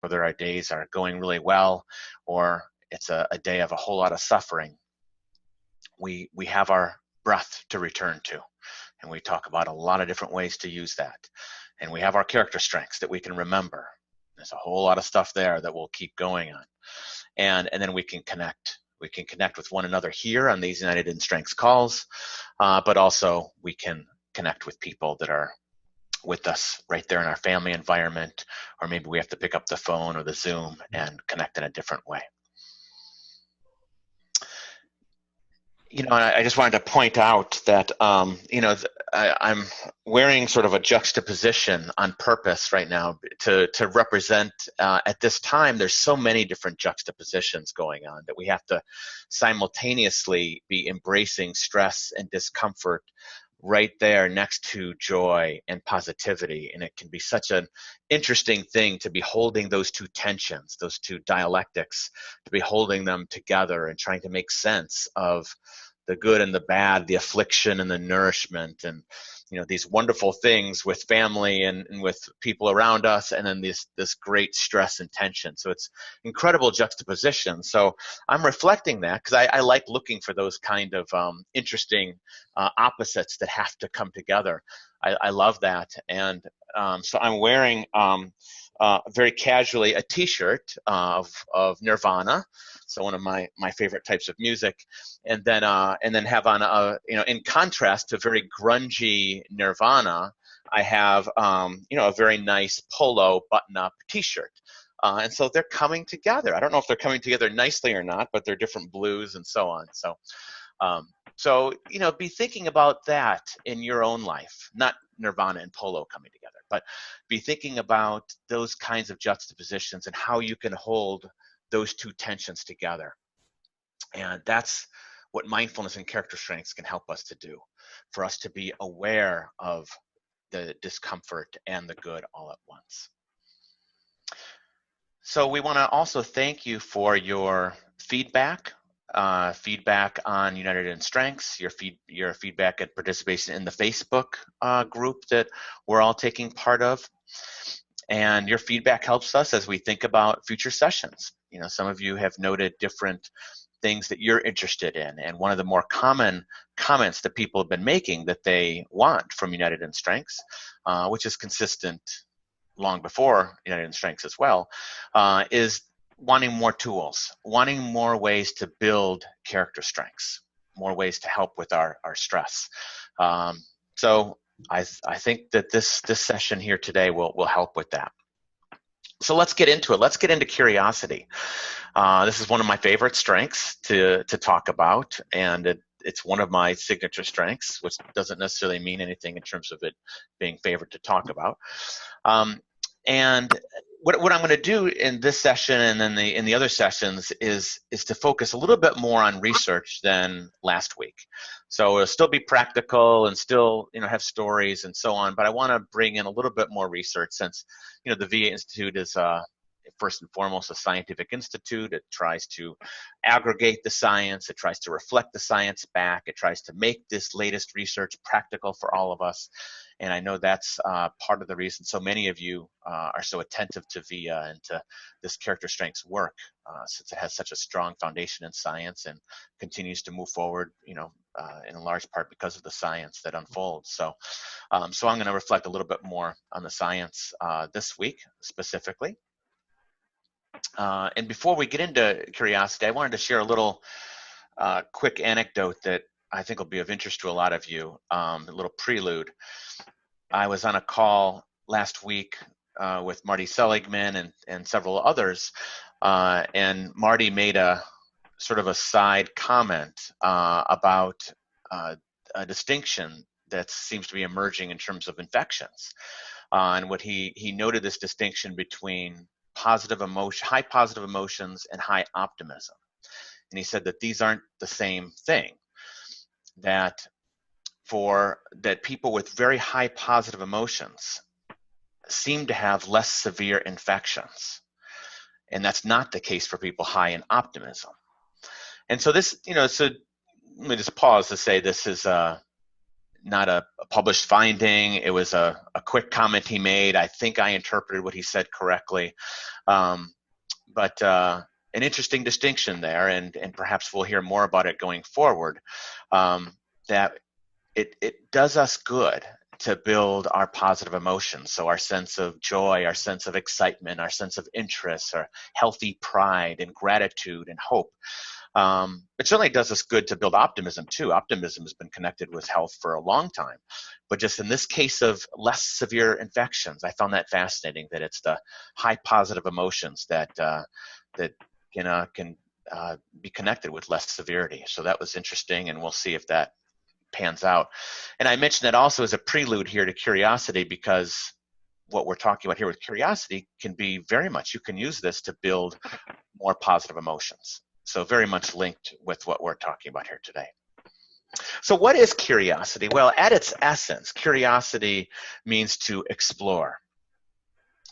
whether our days are going really well or it's a day of a whole lot of suffering, we have our breath to return to. And we talk about a lot of different ways to use that. And we have our character strengths that we can remember. There's a whole lot of stuff there that we'll keep going on. And then we can connect. We can connect with one another here on these United in Strengths calls, but also we can connect with people that are with us right there in our family environment, or maybe we have to pick up the phone or the Zoom and connect in a different way. And I just wanted to point out that, I'm wearing sort of a juxtaposition on purpose right now to represent, at this time, there's so many different juxtapositions going on that we have to simultaneously be embracing stress and discomfort right there next to joy and positivity. And it can be such an interesting thing to be holding those two tensions, those two dialectics, to be holding them together and trying to make sense of the good and the bad, the affliction and the nourishment, and these wonderful things with family and with people around us, and then this great stress and tension. So it's incredible juxtaposition. So I'm reflecting that because I like looking for those kind of interesting opposites that have to come together. I love that. And so I'm wearing very casually a t-shirt of Nirvana, so one of my favorite types of music, and then have on in contrast to very grungy Nirvana, I have a very nice polo button-up t-shirt. And so they're coming together. I don't know if they're coming together nicely or not, but they're different blues and so on. So be thinking about that in your own life, not Nirvana and polo coming together, but be thinking about those kinds of juxtapositions and how you can hold those two tensions together. And that's what mindfulness and character strengths can help us to do, for us to be aware of the discomfort and the good all at once. So we want to also thank you for your feedback on United in Strengths, your feedback and participation in the Facebook group that we're all taking part of. And your feedback helps us as we think about future sessions. Some of you have noted different things that you're interested in. And one of the more common comments that people have been making that they want from United in Strengths, which is consistent long before United in Strengths as well, is wanting more tools, wanting more ways to build character strengths, more ways to help with our stress. So I think that this session here today will help with that. So let's get into it. Let's get into curiosity. This is one of my favorite strengths to talk about, and it's one of my signature strengths, which doesn't necessarily mean anything in terms of it being favored to talk about. And what I'm going to do in this session and then in the other sessions is to focus a little bit more on research than last week. So it'll still be practical and still have stories and so on, but I want to bring in a little bit more research, since the VA Institute is first and foremost a scientific institute. It tries to aggregate the science. It tries to reflect the science back. It tries to make this latest research practical for all of us. And I know that's part of the reason so many of you are so attentive to VIA and to this character strengths work, since it has such a strong foundation in science and continues to move forward, in a large part because of the science that unfolds. So I'm going to reflect a little bit more on the science this week specifically. And before we get into curiosity, I wanted to share a little quick anecdote that I think will be of interest to a lot of you, a little prelude. I was on a call last week with Marty Seligman and several others, and Marty made a sort of a side comment about a distinction that seems to be emerging in terms of infections. And what he noted, this distinction between high positive emotions and high optimism. And he said that these aren't the same thing, that people with very high positive emotions seem to have less severe infections. And that's not the case for people high in optimism. And so this, so let me just pause to say this is not a published finding. It was a quick comment he made. I think I interpreted what he said correctly. But an interesting distinction there, and perhaps we'll hear more about it going forward, that it does us good to build our positive emotions. So our sense of joy, our sense of excitement, our sense of interest, our healthy pride and gratitude and hope. It certainly does us good to build optimism too. Optimism has been connected with health for a long time, but just in this case of less severe infections, I found that fascinating, that it's the high positive emotions that can be connected with less severity. So that was interesting, and we'll see if that pans out. And I mentioned that also as a prelude here to curiosity, because what we're talking about here with curiosity can be very much, you can use this to build more positive emotions. So very much linked with what we're talking about here today. So what is curiosity? Well, at its essence, curiosity means to explore.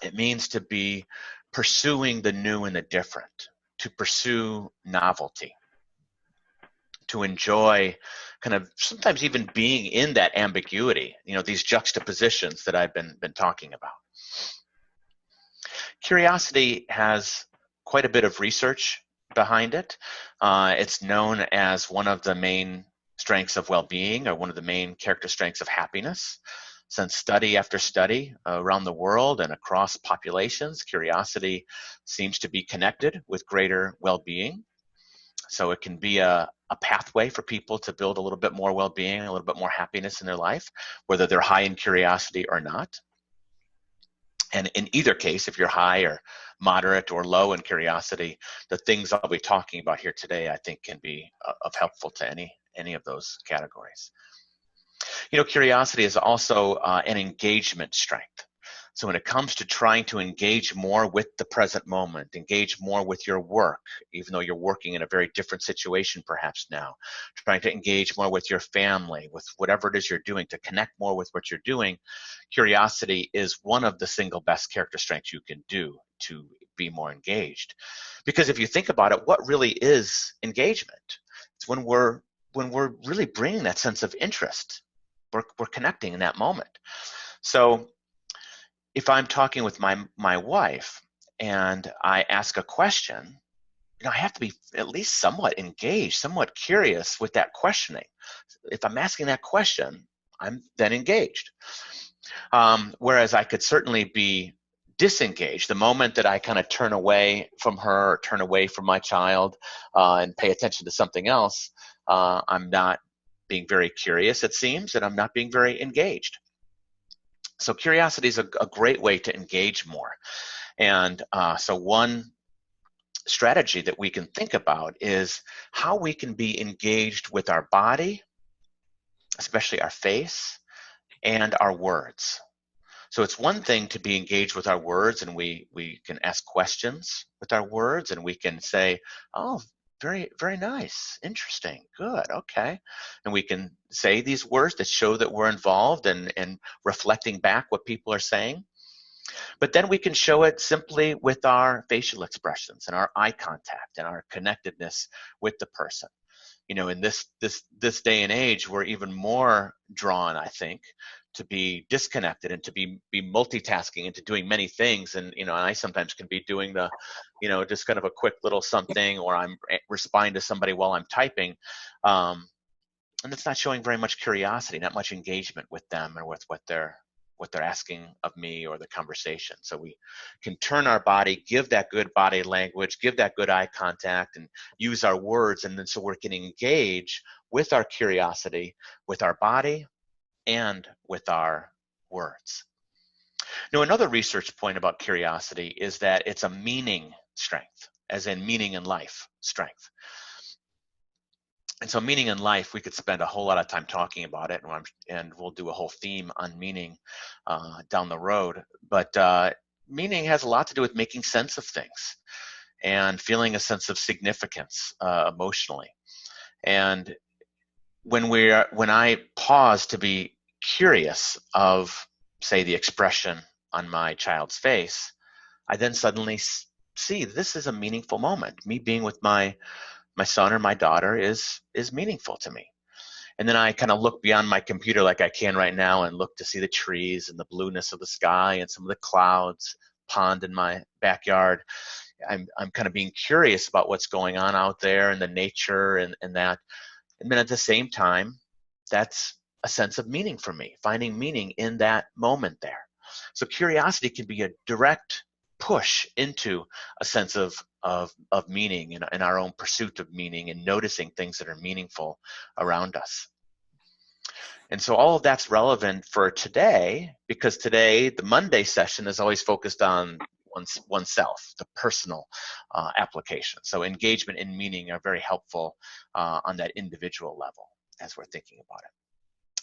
It means to be pursuing the new and the different, to pursue novelty, to enjoy kind of sometimes even being in that ambiguity, these juxtapositions that I've been talking about. Curiosity has quite a bit of research behind it. It's known as one of the main strengths of well-being, or one of the main character strengths of happiness. Since study after study around the world and across populations, curiosity seems to be connected with greater well-being. So it can be a pathway for people to build a little bit more well-being, a little bit more happiness in their life, whether they're high in curiosity or not. And in either case, if you're high or moderate or low in curiosity, the things I'll be talking about here today, I think, can be of helpful to any of those categories. Curiosity is also an engagement strength. So when it comes to trying to engage more with the present moment, engage more with your work, even though you're working in a very different situation perhaps now, trying to engage more with your family, with whatever it is you're doing, to connect more with what you're doing, curiosity is one of the single best character strengths you can do to be more engaged. Because if you think about it, what really is engagement? It's when we're really bringing that sense of interest. We're connecting in that moment. So if I'm talking with my wife and I ask a question, I have to be at least somewhat engaged, somewhat curious with that questioning. If I'm asking that question, I'm then engaged. Whereas I could certainly be disengaged the moment that I kind of turn away from her or turn away from my child and pay attention to something else. I'm not being very curious, it seems, and I'm not being very engaged. So curiosity is a great way to engage more. And so one strategy that we can think about is how we can be engaged with our body, especially our face, and our words. So it's one thing to be engaged with our words, and we can ask questions with our words, and we can say, oh, very, very nice, interesting, good, okay. And we can say these words that show that we're involved and reflecting back what people are saying. But then we can show it simply with our facial expressions and our eye contact and our connectedness with the person. In this day and age, we're even more drawn, I think, to be disconnected and to be multitasking and to doing many things. And I sometimes can be doing the just kind of a quick little something, or I'm responding to somebody while I'm typing, and it's not showing very much curiosity, not much engagement with them or with what they're asking of me or the conversation. So we can turn our body, give that good body language, give that good eye contact, and use our words. And then so we're getting engaged with our curiosity, with our body, and with our words. Now, another research point about curiosity is that it's a meaning strength, as in meaning in life strength. And so meaning in life, we could spend a whole lot of time talking about it, and we'll do a whole theme on meaning down the road. But meaning has a lot to do with making sense of things and feeling a sense of significance emotionally. And when I pause to be curious of, say, the expression on my child's face, I then suddenly see this is a meaningful moment. Me being with my son or my daughter is meaningful to me. And then I kind of look beyond my computer like I can right now and look to see the trees and the blueness of the sky and some of the clouds, pond in my backyard. I'm kind of being curious about what's going on out there and the nature and that. And then at the same time, that's a sense of meaning for me, finding meaning in that moment there. So curiosity can be a direct push into a sense of meaning in our own pursuit of meaning and noticing things that are meaningful around us. And so all of that's relevant for today, because today the Monday session is always focused on oneself, the personal application. So engagement and meaning are very helpful on that individual level as we're thinking about it.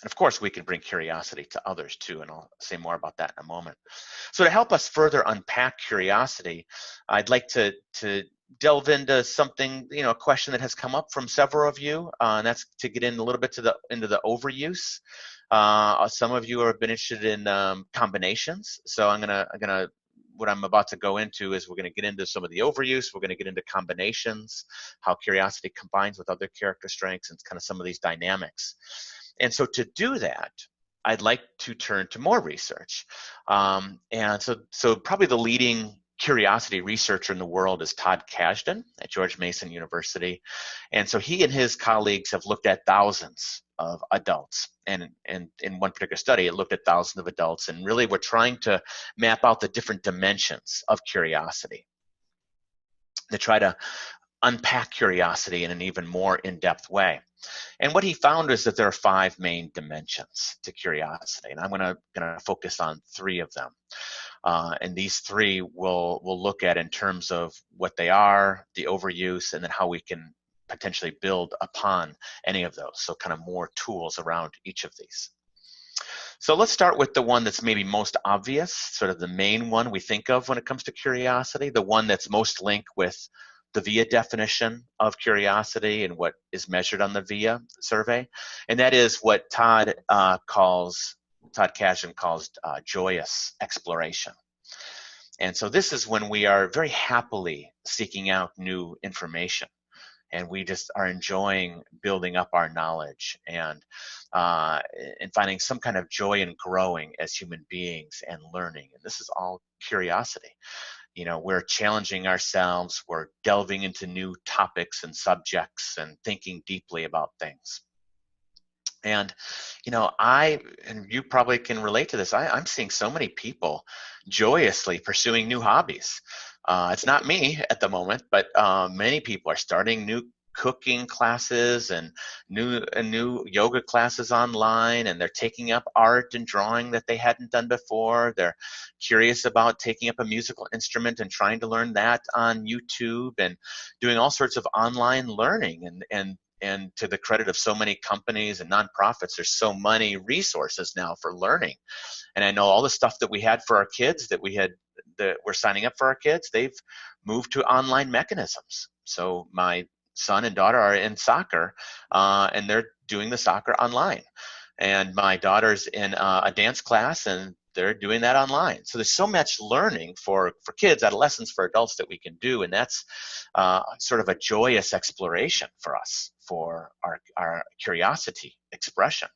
And of course, we can bring curiosity to others too, and I'll say more about that in a moment. So to help us further unpack curiosity, I'd like to delve into something, a question that has come up from several of you, and that's to get in a little bit into the overuse. Some of you have been interested in combinations, so what I'm about to go into is we're going to get into some of the overuse. We're going to get into combinations, how curiosity combines with other character strengths, and kind of some of these dynamics. And so to do that, I'd like to turn to more research. And so probably the leading curiosity researcher in the world is Todd Kasdan at George Mason University. And so he and his colleagues have looked at thousands of adults. And in one particular study, it looked at thousands of adults. And really, we're trying to map out the different dimensions of curiosity to try to unpack curiosity in an even more in-depth way. And what he found is that there are 5 main dimensions to curiosity, and I'm going to focus on 3 of them. And these 3 we'll look at in terms of what they are, the overuse, and then how we can potentially build upon any of those. So kind of more tools around each of these. So let's start with the one that's maybe most obvious, sort of the main one we think of when it comes to curiosity, the one that's most linked with the VIA definition of curiosity and what is measured on the VIA survey. And that is what Todd Kasdan calls joyous exploration. And so this is when we are very happily seeking out new information, and we just are enjoying building up our knowledge and finding some kind of joy in growing as human beings and learning. And this is all curiosity. We're challenging ourselves, we're delving into new topics and subjects and thinking deeply about things. And, and you probably can relate to this, I'm seeing so many people joyously pursuing new hobbies. It's not me at the moment, but many people are starting new cooking classes and new yoga classes online, and they're taking up art and drawing that they hadn't done before. They're curious about taking up a musical instrument and trying to learn that on YouTube and doing all sorts of online learning. And to the credit of so many companies and nonprofits, there's so many resources now for learning. And I know all the stuff that we had for our kids that we're signing up for our kids, they've moved to online mechanisms. So my son and daughter are in soccer, and they're doing the soccer online. And my daughter's in a dance class, and they're doing that online. So there's so much learning for kids, adolescents, for adults that we can do, and that's sort of a joyous exploration for us, for our curiosity expression,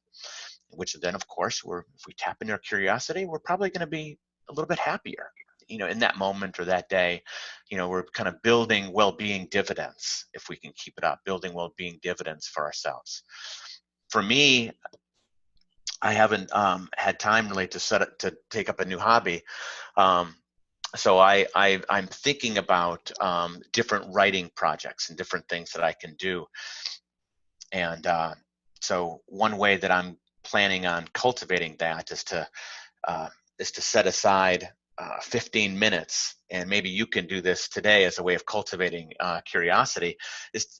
which then, of course, if we tap into our curiosity, we're probably going to be a little bit happier, in that moment or that day. We're kind of building well-being dividends, if we can keep it up, building well-being dividends for ourselves. For me, I haven't had time really to take up a new hobby. So I'm thinking about different writing projects and different things that I can do. And so one way that I'm planning on cultivating that is to set aside 15 minutes, and maybe you can do this today as a way of cultivating curiosity, is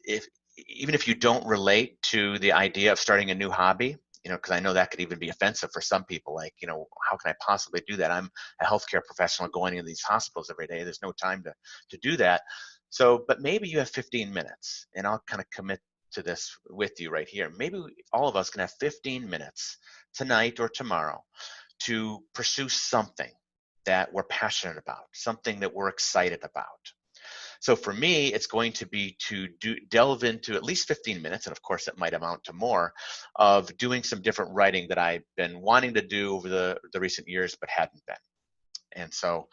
even if you don't relate to the idea of starting a new hobby, because I know that could even be offensive for some people, like, how can I possibly do that? I'm a healthcare professional going into these hospitals every day. There's no time to do that. So, but maybe you have 15 minutes, and I'll kind of commit to this with you right here. Maybe all of us can have 15 minutes tonight or tomorrow to pursue something that we're passionate about, something that we're excited about, So for me, it's going to be to delve into at least 15 minutes, and of course it might amount to more, of doing some different writing that I've been wanting to do over the recent years but hadn't been. And so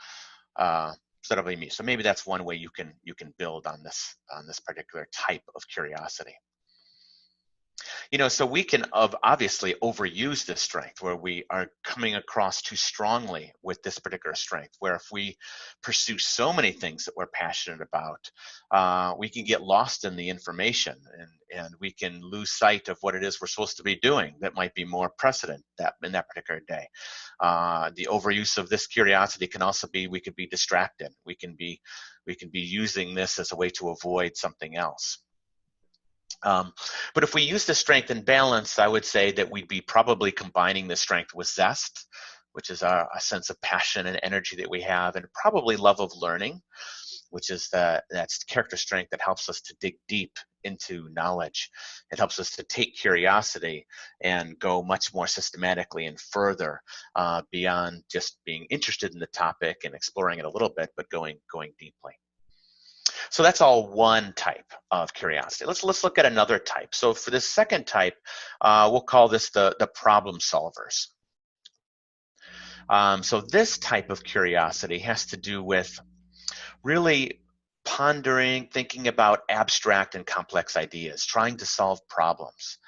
that'll be me. So maybe that's one way you can build on this particular type of curiosity. So we can obviously overuse this strength where we are coming across too strongly with this particular strength, where if we pursue so many things that we're passionate about, we can get lost in the information and we can lose sight of what it is we're supposed to be doing that might be more precedent in that particular day. The overuse of this curiosity can also be, we could be distracted. We can be using this as a way to avoid something else. But if we use the strength in balance, I would say that we'd be probably combining the strength with zest, which is a sense of passion and energy that we have, and probably love of learning, which is that's character strength that helps us to dig deep into knowledge. It helps us to take curiosity and go much more systematically and further beyond just being interested in the topic and exploring it a little bit, but going deeply. So that's all one type of curiosity. Let's look at another type. So for this second type, we'll call this the problem solvers. So this type of curiosity has to do with really pondering, thinking about abstract and complex ideas, trying to solve problems,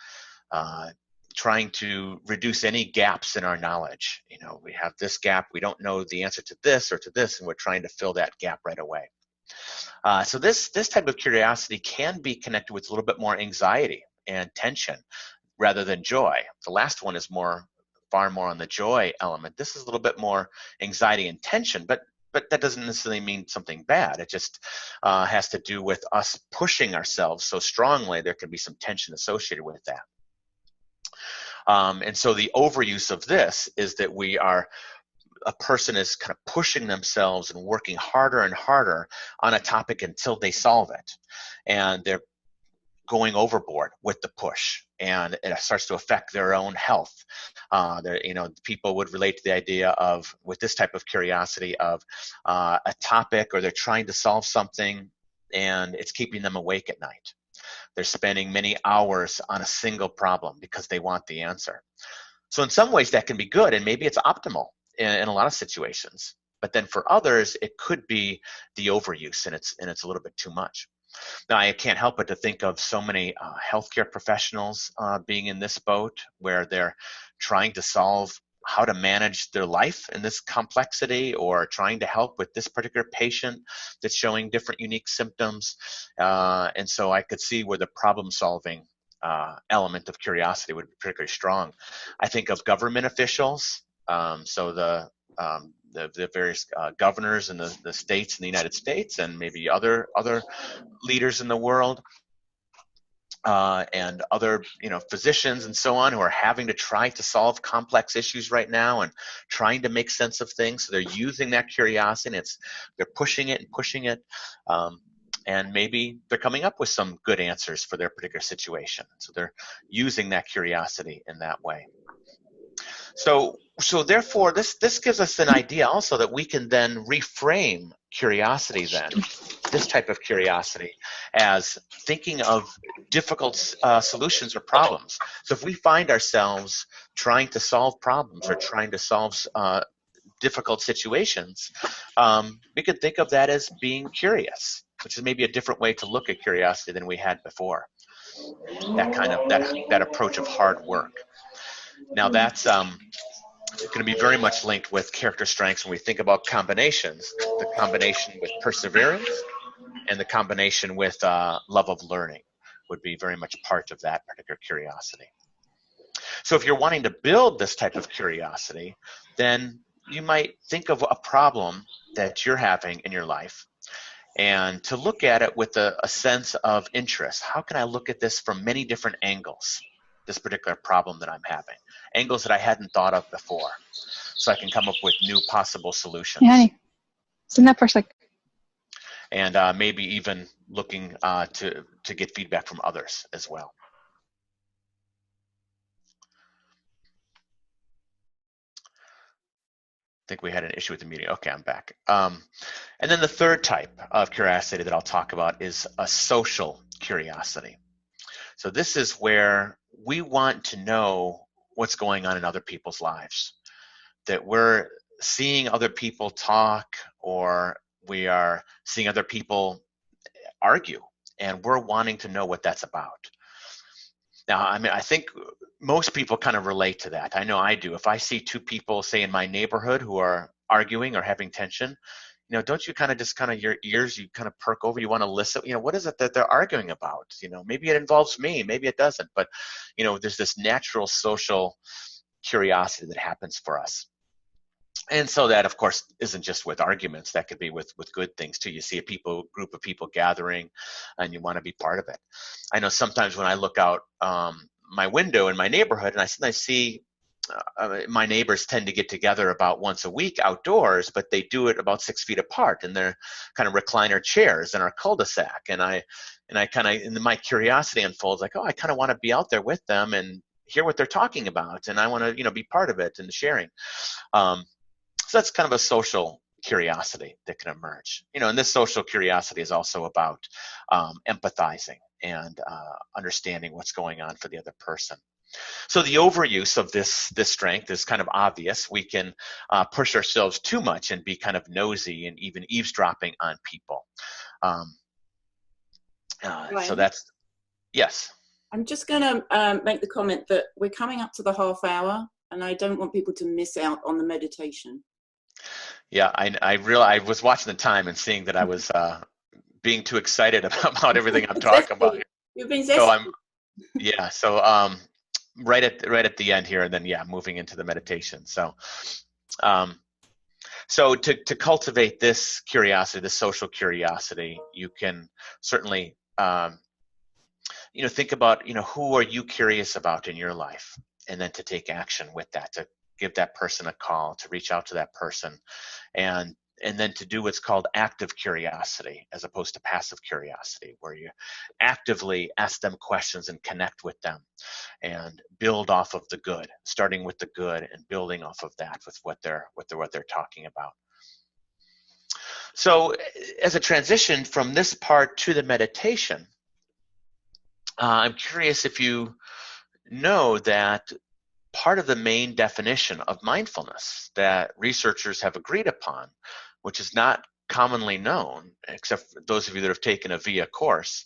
trying to reduce any gaps in our knowledge. We have this gap, we don't know the answer to this or to this, and we're trying to fill that gap right away. So this type of curiosity can be connected with a little bit more anxiety and tension rather than joy. The last one is far more on the joy element. This is a little bit more anxiety and tension, but that doesn't necessarily mean something bad. It just has to do with us pushing ourselves so strongly. There can be some tension associated with that. And so the overuse of this is that a person is kind of pushing themselves and working harder and harder on a topic until they solve it. And they're going overboard with the push, and it starts to affect their own health. People would relate to the idea of, with this type of curiosity, of a topic, or they're trying to solve something and it's keeping them awake at night. They're spending many hours on a single problem because they want the answer. So in some ways that can be good, and maybe it's optimal in a lot of situations. But then for others, it could be the overuse, and it's a little bit too much. Now, I can't help but to think of so many healthcare professionals being in this boat, where they're trying to solve how to manage their life in this complexity, or trying to help with this particular patient that's showing different unique symptoms. And so I could see where the problem-solving element of curiosity would be particularly strong. I think of government officials, so the various governors in the states in the United States, and maybe other leaders in the world, and other physicians and so on, who are having to try to solve complex issues right now and trying to make sense of things. So they're using that curiosity, and they're pushing it and pushing it, and maybe they're coming up with some good answers for their particular situation. So they're using that curiosity in that way. So therefore, this gives us an idea also that we can then reframe curiosity, this type of curiosity, as thinking of difficult solutions or problems. So if we find ourselves trying to solve problems or trying to solve difficult situations, we could think of that as being curious, which is maybe a different way to look at curiosity than we had before. That approach of hard work. Now that's going to be very much linked with character strengths when we think about combinations. The combination with perseverance and the combination with love of learning would be very much part of that particular curiosity. So if you're wanting to build this type of curiosity, then you might think of a problem that you're having in your life, and to look at it with a sense of interest. How can I look at this from many different angles, this particular problem that I'm having? Angles that I hadn't thought of before, so I can come up with new possible solutions. Yeah, isn't that first, like? And maybe even looking to get feedback from others as well. think we had an issue with the meeting. Okay, I'm back. And then the third type of curiosity that I'll talk about is a social curiosity. So this is where we want to know what's going on in other people's lives, that we're seeing other people talk, or we are seeing other people argue, and we're wanting to know what that's about. Now, I mean, I think most people kind of relate to that. I know I do. If I see two people, say in my neighborhood, who are arguing or having tension, don't you your ears, you kind of perk over, you want to listen, what is it that they're arguing about? Maybe it involves me, maybe it doesn't, but, there's this natural social curiosity that happens for us. And so that, of course, isn't just with arguments. That could be with good things too. You see a group of people gathering, and you want to be part of it. I know sometimes when I look out my window in my neighborhood, and I sometimes see my neighbors tend to get together about once a week outdoors, but they do it about 6 feet apart in their kind of recliner chairs in our cul-de-sac. And my curiosity unfolds like, oh, I kind of want to be out there with them and hear what they're talking about, and I want to be part of it and sharing. So that's kind of a social curiosity that can emerge. And this social curiosity is also about empathizing and understanding what's going on for the other person. So the overuse of this strength is kind of obvious. We can push ourselves too much and be kind of nosy and even eavesdropping on people. So that's, yes. I'm just going to make the comment that we're coming up to the half hour, and I don't want people to miss out on the meditation. Yeah, I was watching the time and seeing that I was being too excited about everything I'm talking about here. You've been zesty. So right at the end here, and then moving into the meditation. So to cultivate this curiosity, this social curiosity, you can certainly think about who are you curious about in your life, and then to take action with that, to give that person a call, to reach out to that person, and then to do what's called active curiosity as opposed to passive curiosity, where you actively ask them questions and connect with them and build off of the good, starting with the good and building off of that with what they're talking about. So as a transition from this part to the meditation, I'm curious if you know that part of the main definition of mindfulness that researchers have agreed upon, which is not commonly known, except for those of you that have taken a VIA course,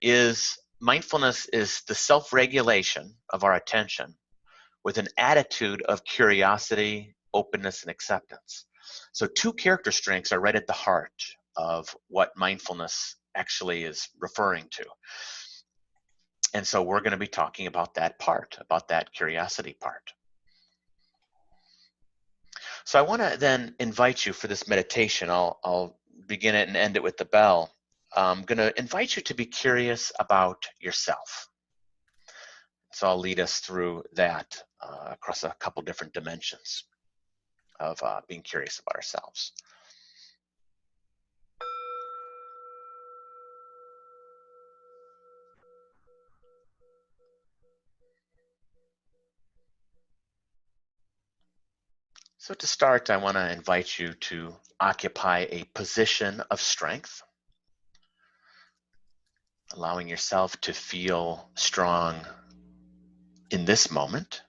is mindfulness is the self-regulation of our attention with an attitude of curiosity, openness, and acceptance. So two character strengths are right at the heart of what mindfulness actually is referring to. And so we're going to be talking about that part, about that curiosity part. So I want to then invite you for this meditation. I'll begin it and end it with the bell. I'm going to invite you to be curious about yourself. So I'll lead us through that across a couple different dimensions of being curious about ourselves. So to start, I want to invite you to occupy a position of strength, allowing yourself to feel strong in this moment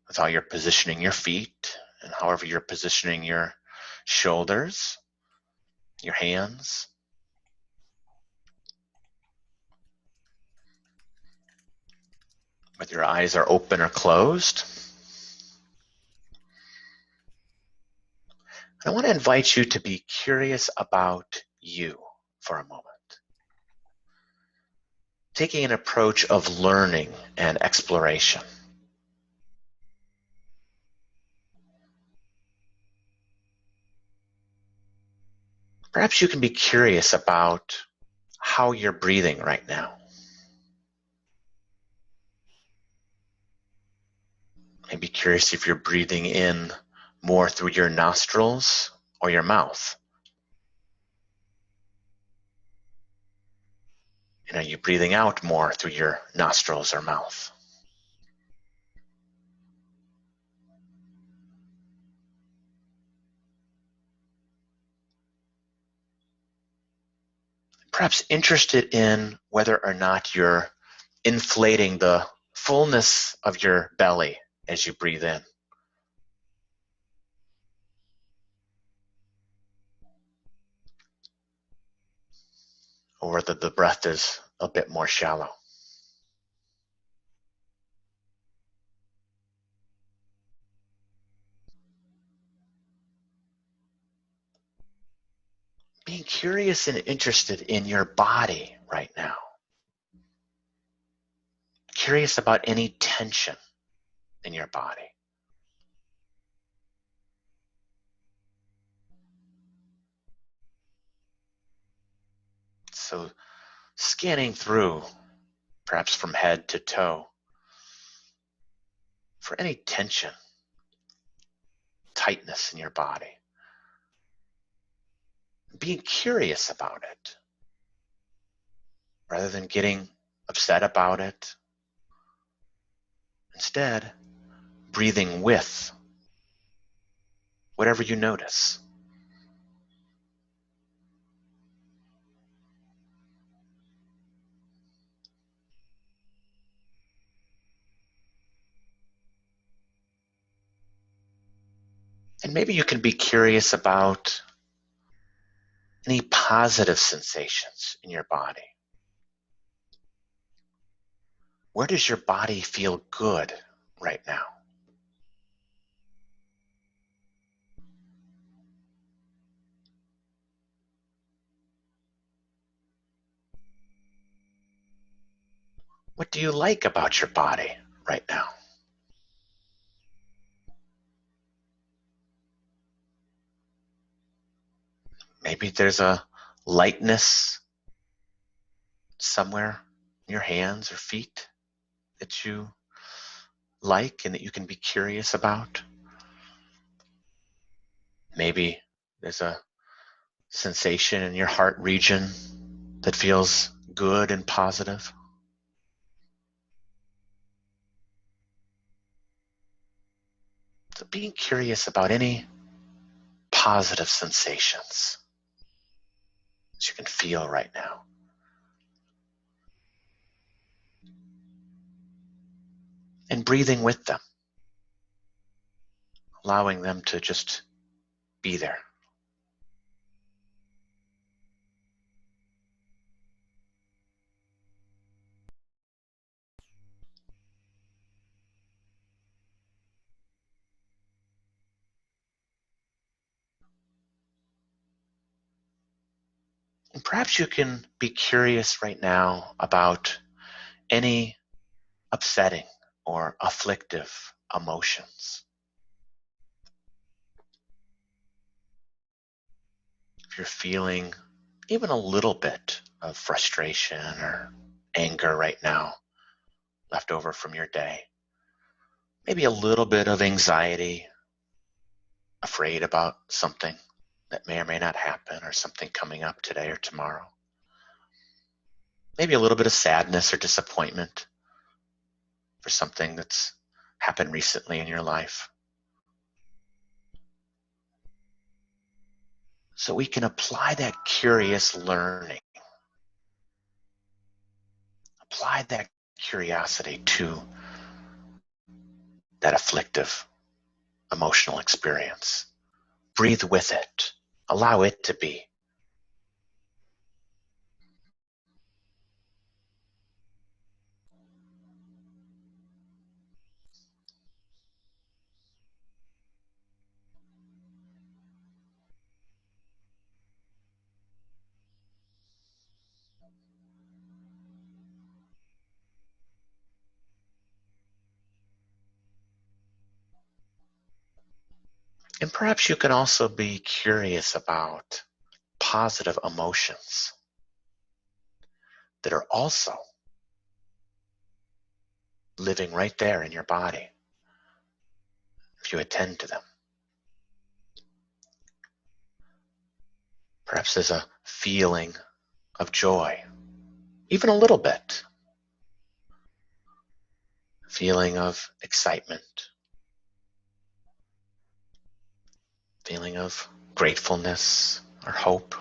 with how you're positioning your feet and however you're positioning your shoulders, your hands. Whether your eyes are open or closed. I want to invite you to be curious about you for a moment. Taking an approach of learning and exploration. Perhaps you can be curious about how you're breathing right now. Maybe curious if you're breathing in more through your nostrils or your mouth. And are you breathing out more through your nostrils or mouth? perhaps interested in whether or not you're inflating the fullness of your belly as you breathe in, or whether the breath is a bit more shallow. Being curious and interested in your body right now. Curious about any tension in your body. So scanning through, perhaps from head to toe, for any tension, tightness in your body. Being curious about it, rather than getting upset about it. Instead, breathing with whatever you notice. And maybe you can be curious about any positive sensations in your body. Where does your body feel good right now? What do you like about your body right now? Maybe there's a lightness somewhere in your hands or feet that you like and that you can be curious about. Maybe there's a sensation in your heart region that feels good and positive. So being curious about any positive sensations that you can feel right now. And breathing with them, allowing them to just be there. And perhaps you can be curious right now about any upsetting or afflictive emotions. If you're feeling even a little bit of frustration or anger right now, left over from your day, maybe a little bit of anxiety, afraid about something that may or may not happen, or something coming up today or tomorrow. Maybe a little bit of sadness or disappointment for something that's happened recently in your life. So we can apply that curious learning, apply that curiosity to that afflictive emotional experience. Breathe with it. Allow it to be. And perhaps you can also be curious about positive emotions that are also living right there in your body if you attend to them. Perhaps there's a feeling of joy, even a little bit. A feeling of excitement, feeling of gratefulness or hope.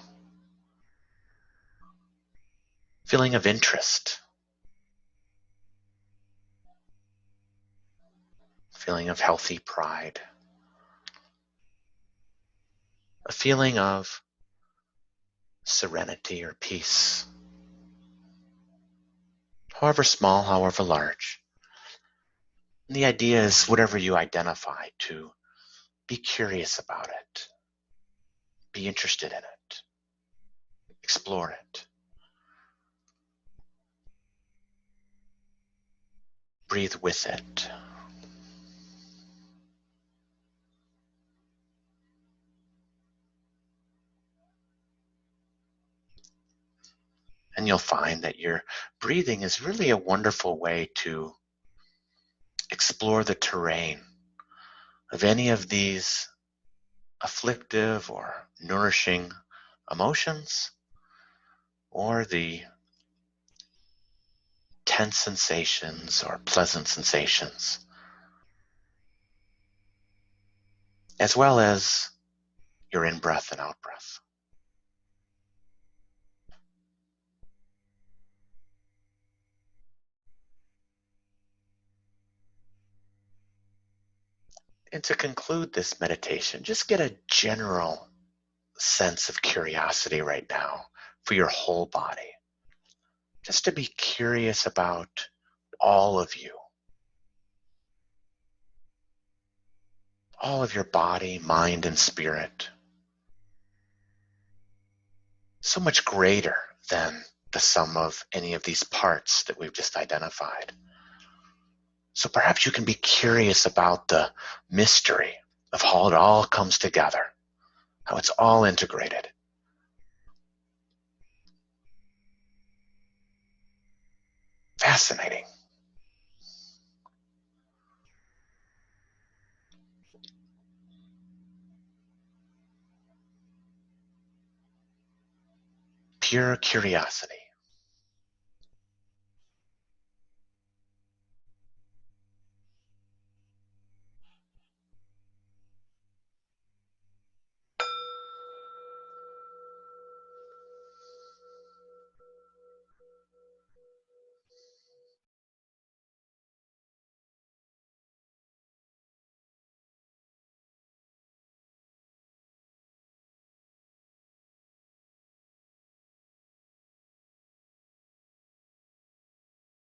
feeling of interest, feeling of healthy pride, a feeling of serenity or peace, however small, however large. And the idea is whatever you identify, to be curious about it, be interested in it, explore it. Breathe with it. And you'll find that your breathing is really a wonderful way to explore the terrain of any of these afflictive or nourishing emotions, or the tense sensations or pleasant sensations, as well as your in-breath and out-breath. And to conclude this meditation, just get a general sense of curiosity right now for your whole body. Just to be curious about all of you, all of your body, mind, and spirit. So much greater than the sum of any of these parts that we've just identified. So perhaps you can be curious about the mystery of how it all comes together, how it's all integrated. Fascinating. Pure curiosity.